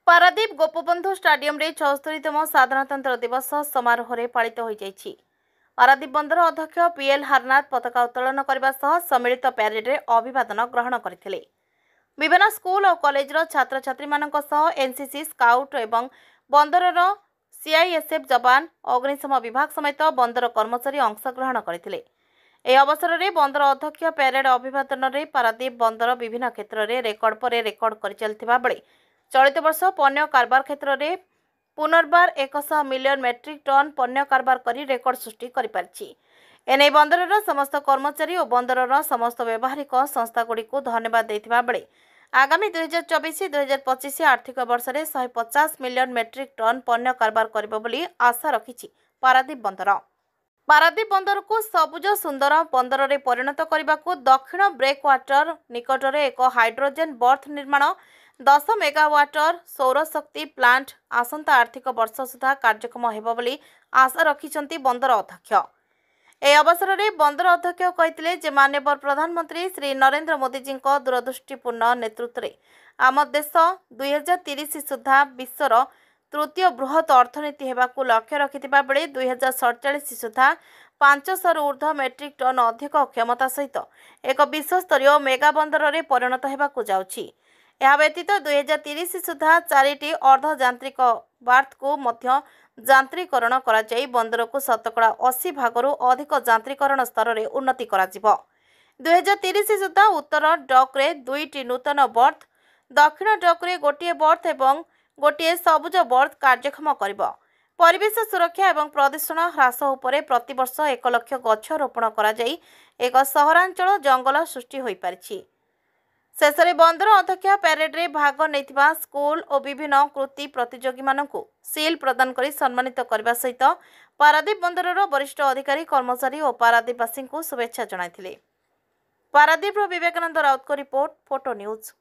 Paradip Gopabandhu stadium रे 74तम साधारणतंत्र दिवस समारोह रे पालित हो जाइछि। पारादीप बंदर अध्यक्ष पीएल हारनाथ पताका उत्तोलन करने सह सम्मिलित प्यारेड रे अभिवादन ग्रहण करथिले। विभिन्न स्कूल और कॉलेज रो छात्र छात्री मानक सह एनसीसी स्काउट एवं बंदरर सीआईएसएफ जवान अग्निशम विभाग समेत बंदर कर्मचारी अंशग्रहण करथिले। ए अवसर में बंदर अध्यक्ष प्यारेड अभिवादन रे पारादीप बंदर विभिन्न क्षेत्र में रेकर्ड पर रेकर्ड कर चलथिबा बेले चलित वर्ष पण्य कारबार क्षेत्र में पुनर्बार 100 मिलियन मेट्रिक टन पण्य कारबार करी रेकर्ड सृष्टि करि पारछि। एने बंदरर समस्त कर्मचारी और बंदरर समस्त व्यावहारिक संस्थागुड़ी को धन्यवाद देथिबा बेले आगामी 2024-2025 आर्थिक वर्ष में 150 मिलियन मेट्रिक टन पण्य कारबार करिबो बोली आशा रखिछि। पारादीप बंदर को सबुज सुंदर बंदर रे परिणत करने दक्षिण ब्रेकवाटर निकट में एक हाइड्रोजेन बर्थ निर्माण 10 मेगावाटर सौरशक्ति प्लांट आसंता आर्थिक वर्ष सुधा कार्यक्रम हेबो बोली आशा रखिछंती बंदर अध्यक्ष। ए अवसर में बंदर अध्यक्ष कहते जे माननीय प्रधानमंत्री श्री नरेंद्र मोदी जी दूरदृष्टिपूर्ण नेतृत्व में आम देश 2030 सुधा विश्वर तृतीय बृहत अर्थनीति हेबाकू लक्ष्य रखिथिबा बेले 2047 सुधा 500 रु ऊर्ध्व मेट्रिक टन अधिक क्षमता सहित एक विश्वस्तरीय मेगा बंदर रे परिणत हेबाकू जाउछि। यह व्यतीत 2030 सुधा 4टी अर्धजांत्रिक बार्थ को मध्य जांत्रिकरण करा जाई बंदर को शतकड़ा 80 भागरू अधिक जांत्रिकरण स्तर में उन्नति करा जिवो। 2030 सुधा उत्तर डक रे 2टी नूतन बर्थ, दक्षिण डक रे गोटे बर्थ एवं गोटे सबुज बर्थ कार्यक्षम करिबो। परिवेश सुरक्षा एवं प्रदूषण ह्रास उपरे प्रतिवर्ष 1 लाख गछ रोपण करा जाई एक सहरांचल जंगल सृष्टि होई पारिछि। शेष में बंदर अध्यक्ष प्यारेड रे भाग नैथिबा स्कूल और विभिन्न कृति प्रतियोगी मानकु सील प्रदान करी सम्मानित करबा सहित पारादीप बंदरर वरिष्ठ अधिकारी कर्मचारी और पारादीपवासी को शुभेच्छा जणाइथिले। पारादीप विवेकानंद राउत को रिपोर्ट, फोटो न्यूज।